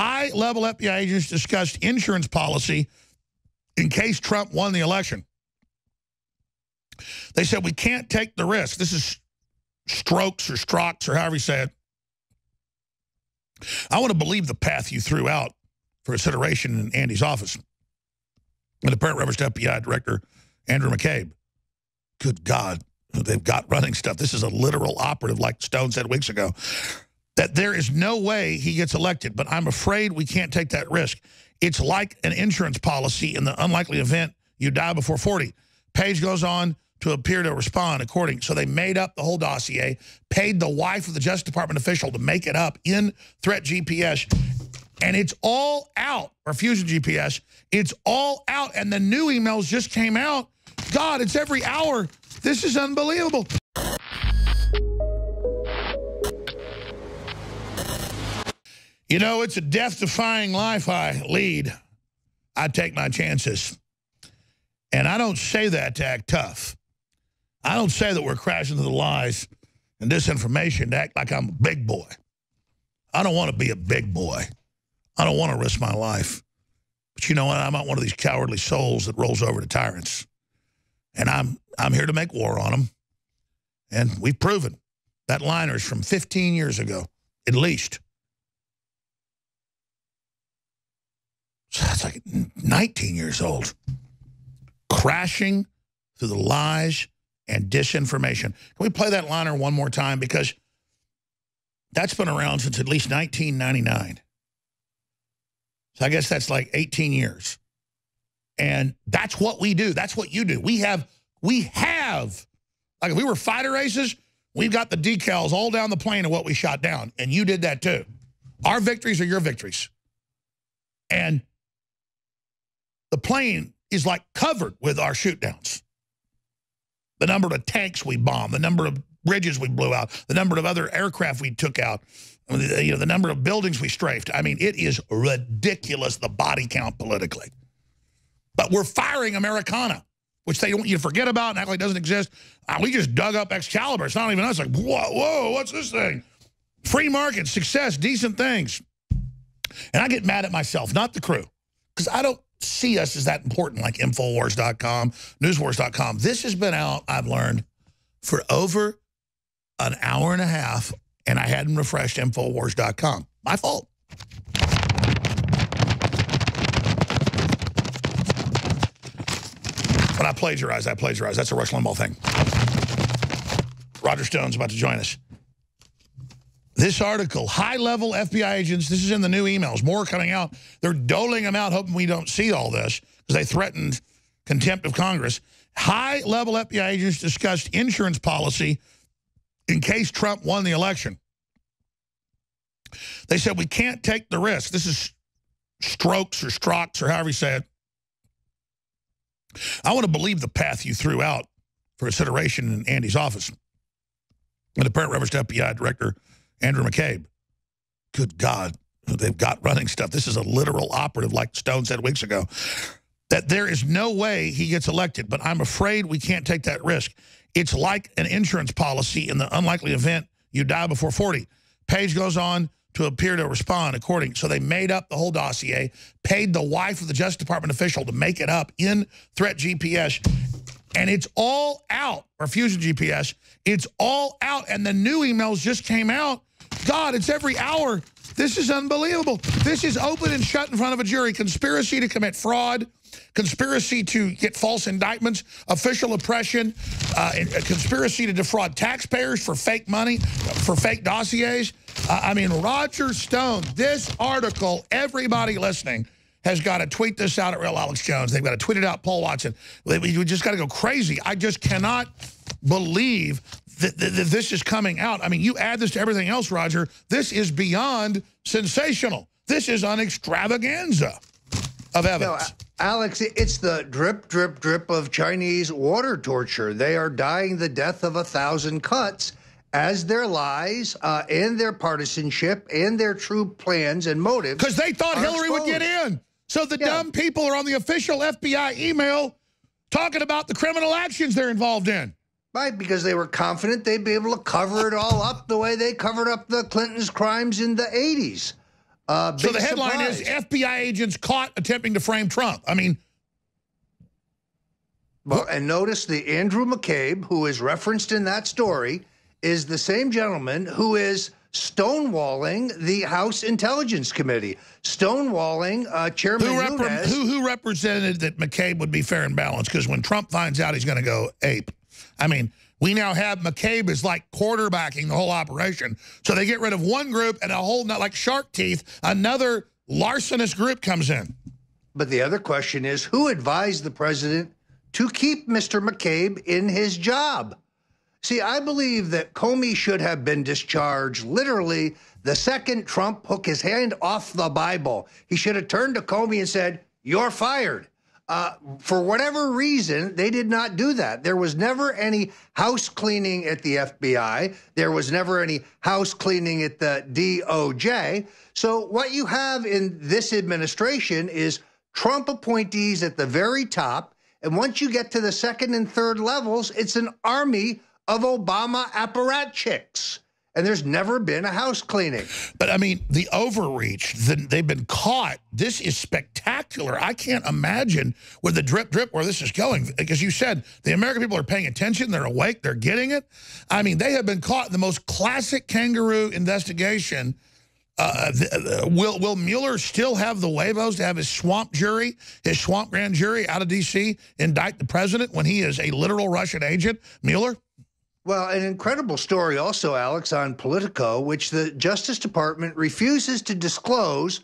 High-level FBI agents discussed insurance policy in case Trump won the election. They said, we can't take the risk. This is Strokes or Strokes or however you say it. I want to believe the path you threw out for consideration in Andy's office. And the parent referenced FBI Director Andrew McCabe. Good God, they've got running stuff. This is a literal operative, like Stone said weeks ago, that there is no way he gets elected, but I'm afraid we can't take that risk. It's like an insurance policy in the unlikely event you die before 40. Page goes on to appear to respond according. So they made up the whole dossier, paid the wife of the Justice Department official to make it up in Threat GPS, and it's all out, or Fusion GPS. It's all out, and the new emails just came out. God, it's every hour. This is unbelievable. You know, it's a death-defying life I lead. I take my chances. And I don't say that to act tough. I don't say that we're crashing to the lies and disinformation to act like I'm a big boy. I don't want to be a big boy. I don't want to risk my life. But you know what? I'm not one of these cowardly souls that rolls over to tyrants. And I'm here to make war on them. And we've proven that liner's from 15 years ago, at least. So that's like 19 years old. Crashing through the lies and disinformation. Can we play that liner one more time? Because that's been around since at least 1999. So I guess that's like 18 years. And that's what we do. That's what you do. We have, like if we were fighter races, we've got the decals all down the plane of what we shot down. And you did that too. Our victories are your victories. And the plane is like covered with our shoot downs. The number of tanks we bombed, the number of bridges we blew out, the number of other aircraft we took out, you know, the number of buildings we strafed. I mean, it is ridiculous, the body count politically. But we're firing Americana, which they want you to forget about and act like it doesn't exist. We just dug up Excalibur. It's not even us. Like, whoa, what's this thing? Free market, success, decent things. And I get mad at myself, not the crew, because I don't see us as that important, like Infowars.com, Newswars.com. This has been out, I've learned, for over an hour and a half, and I hadn't refreshed Infowars.com. My fault. When I plagiarize, I plagiarize. That's a Rush Limbaugh thing. Roger Stone's about to join us. This article, high-level FBI agents, this is in the new emails, more coming out. They're doling them out, hoping we don't see all this, because they threatened contempt of Congress. High-level FBI agents discussed insurance policy in case Trump won the election. They said, we can't take the risk. This is Strokes or Strokes or however you say it. I want to believe the path you threw out for consideration in Andy's office. And the parent referenced FBI Director Andrew McCabe. Good God, they've got running stuff. This is a literal operative, like Stone said weeks ago, that there is no way he gets elected, but I'm afraid we can't take that risk. It's like an insurance policy in the unlikely event you die before 40. Page goes on to appear to respond according. So they made up the whole dossier, paid the wife of the Justice Department official to make it up in Threat GPS, and it's all out, or Fusion GPS. It's all out, and the new emails just came out. God, it's every hour. This is unbelievable. This is open and shut in front of a jury. Conspiracy to commit fraud, conspiracy to get false indictments, official oppression, conspiracy to defraud taxpayers for fake money, for fake dossiers. I mean, Roger Stone, this article, everybody listening has got to tweet this out at Real Alex Jones. They've got to tweet it out, Paul Watson. We just got to go crazy. I just cannot believe that this is coming out. I mean, you add this to everything else, Roger. This is beyond sensational. This is an extravaganza of evidence. No, Alex, it's the drip, drip, drip of Chinese water torture. They are dying the death of 1,000 cuts as their lies and their partisanship and their true plans and motives. Because they thought Hillary would get in. So the dumb people are on the official FBI email talking about the criminal actions they're involved in. Right, because they were confident they'd be able to cover it all up the way they covered up the Clintons' crimes in the 80s. So the headline is FBI agents caught attempting to frame Trump. I mean. Well, and notice the Andrew McCabe, who is referenced in that story, is the same gentleman who is stonewalling the House Intelligence Committee, stonewalling Chairman Nunes. Who represented that McCabe would be fair and balanced? Because when Trump finds out, he's going to go ape. I mean, we now have McCabe is like quarterbacking the whole operation. So they get rid of one group and a whole, not like shark teeth, another larcenous group comes in. But the other question is, who advised the president to keep Mr. McCabe in his job? See, I believe that Comey should have been discharged literally the second Trump took his hand off the Bible. He should have turned to Comey and said, "You're fired." For whatever reason, they did not do that. There was never any house cleaning at the FBI. There was never any house cleaning at the DOJ. So what you have in this administration is Trump appointees at the very top. And once you get to the second and third levels, it's an army of Obama apparatchiks. And there's never been a house cleaning. But, I mean, the overreach, they've been caught. This is spectacular. I can't imagine with the drip where this is going. Because you said the American people are paying attention. They're awake. They're getting it. I mean, they have been caught in the most classic kangaroo investigation. Will Mueller still have the huevos to have his swamp grand jury out of D.C. indict the president when he is a literal Russian agent, Mueller? Well, an incredible story also, Alex, on Politico, which the Justice Department refuses to disclose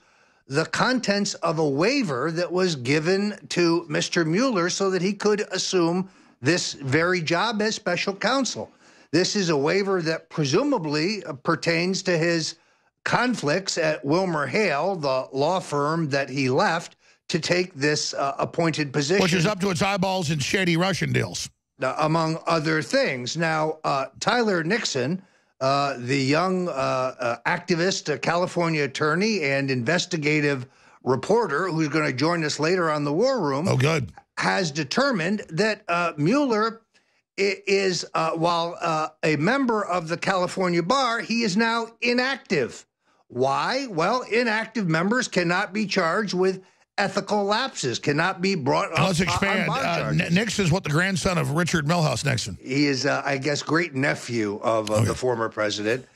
the contents of a waiver that was given to Mr. Mueller so that he could assume this very job as special counsel. This is a waiver that presumably pertains to his conflicts at WilmerHale, the law firm that he left to take this appointed position. Which is up to its eyeballs in shady Russian deals. Among other things. Now, Tyler Nixon, the young activist, a California attorney and investigative reporter who's going to join us later on The War Room, has determined that Mueller is, while a member of the California bar, he is now inactive. Why? Well, inactive members cannot be charged with ethical lapses, cannot be brought up. Let's expand. Nixon's what, the grandson of Richard Milhouse Nixon? He is, I guess, great nephew of the former president.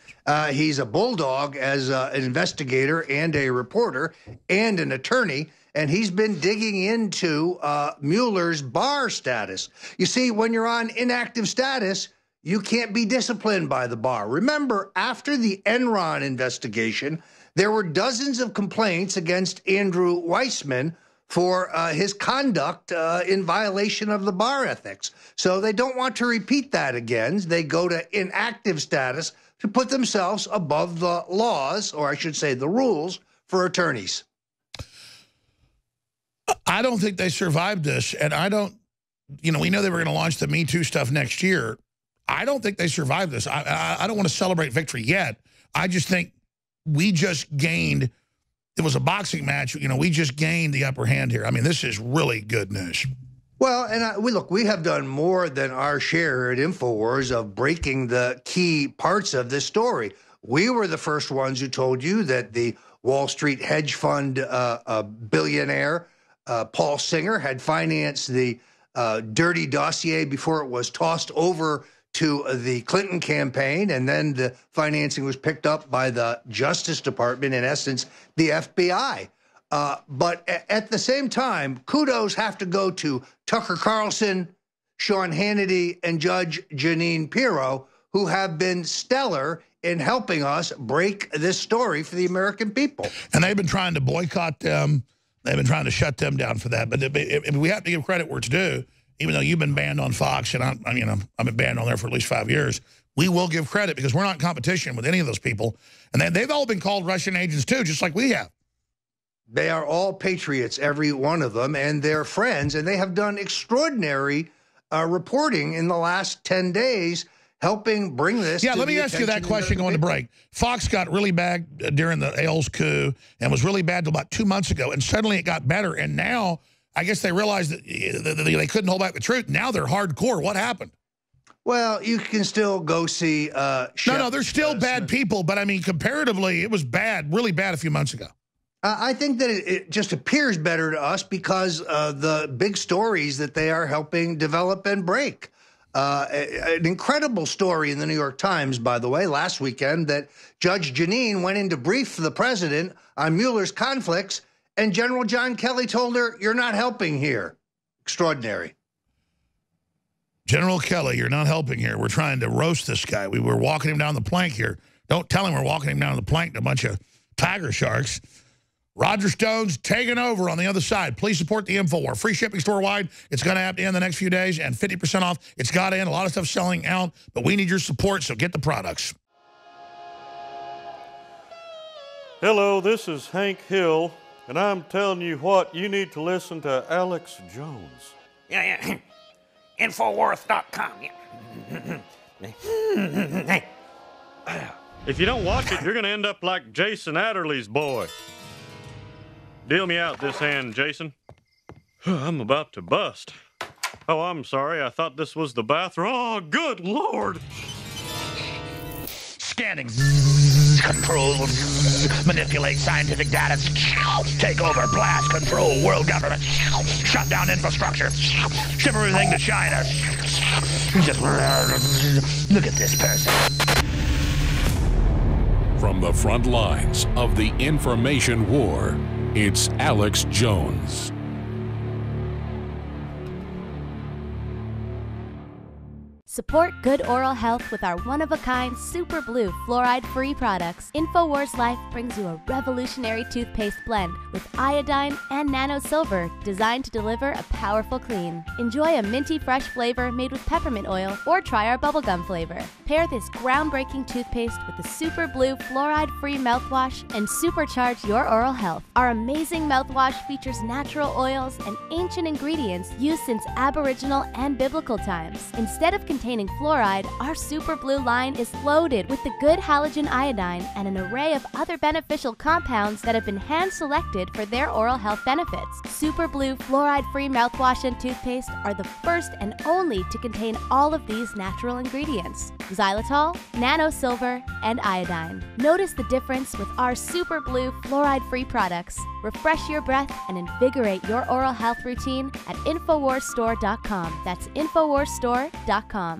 He's a bulldog as an investigator and a reporter and an attorney, and he's been digging into Mueller's bar status. You see, when you're on inactive status, you can't be disciplined by the bar. Remember, after the Enron investigation, there were dozens of complaints against Andrew Weissman for his conduct in violation of the bar ethics. So they don't want to repeat that again. They go to inactive status to put themselves above the laws, or I should say the rules, for attorneys. I don't think they survived this, and I don't, you know, we know they were going to launch the Me Too stuff next year. I don't think they survived this. I don't want to celebrate victory yet. I just think we just gained, it was a boxing match, you know, we just gained the upper hand here. I mean, this is really good news. Well, and we have done more than our share at InfoWars of breaking the key parts of this story. We were the first ones who told you that the Wall Street hedge fund billionaire Paul Singer had financed the dirty dossier before it was tossed over to the Clinton campaign, and then the financing was picked up by the Justice Department, in essence, the FBI. But at the same time, kudos have to go to Tucker Carlson, Sean Hannity, and Judge Jeanine Pirro, who have been stellar in helping us break this story for the American people. And they've been trying to boycott them. They've been trying to shut them down for that. But we have to give credit where it's due. Even though you've been banned on Fox, and I've been banned on there for at least 5 years, we will give credit because we're not in competition with any of those people. And they've all been called Russian agents too, just like we have. They are all patriots, every one of them, and they're friends. And they have done extraordinary reporting in the last 10 days, helping bring this Yeah, let me ask you that question going to break. Fox got really bad during the Ailes coup and was really bad until about 2 months ago. And suddenly it got better. And now I guess they realized that they couldn't hold back the truth. Now they're hardcore. What happened? Well, you can still go see No, they're still bad people. But, I mean, comparatively, it was bad, really bad a few months ago. I think that it just appears better to us because the big stories that they are helping develop and break. An incredible story in the New York Times, by the way, last weekend, that Judge Jeanine went in to brief the president on Mueller's conflicts, and General John Kelly told her, "You're not helping here." Extraordinary. General Kelly, you're not helping here. We're trying to roast this guy. We were walking him down the plank here. Don't tell him we're walking him down the plank to a bunch of tiger sharks. Roger Stone's taking over on the other side. Please support the InfoWar. Free shipping store-wide. It's going to have to end the next few days, and 50% off. It's got to end. A lot of stuff selling out, but we need your support, so get the products. Hello, this is Hank Hill, and I'm telling you what, you need to listen to Alex Jones. Yeah. Infoworth.com. Yeah. If you don't watch it, you're going to end up like Jason Adderley's boy. Deal me out this hand, Jason. I'm about to bust. Oh, I'm sorry. I thought this was the bathroom. Oh, good Lord. Scanning. Control. Manipulate scientific data. Take over. Blast. Control. World government. Shut down infrastructure. Ship everything to China. Just look at this person. From the front lines of the information war, it's Alex Jones. Support good oral health with our one-of-a-kind Super Blue fluoride-free products. InfoWars Life brings you a revolutionary toothpaste blend with iodine and nano silver designed to deliver a powerful clean. Enjoy a minty fresh flavor made with peppermint oil or try our bubblegum flavor. Pair this groundbreaking toothpaste with the Super Blue fluoride-free mouthwash and supercharge your oral health. Our amazing mouthwash features natural oils and ancient ingredients used since Aboriginal and biblical times. Instead of containing fluoride, our Super Blue line is loaded with the good halogen iodine and an array of other beneficial compounds that have been hand-selected for their oral health benefits. Super Blue fluoride-free mouthwash and toothpaste are the first and only to contain all of these natural ingredients: xylitol, nano silver, and iodine. Notice the difference with our Super Blue fluoride-free products. Refresh your breath and invigorate your oral health routine at InfoWarsStore.com. That's InfoWarsStore.com.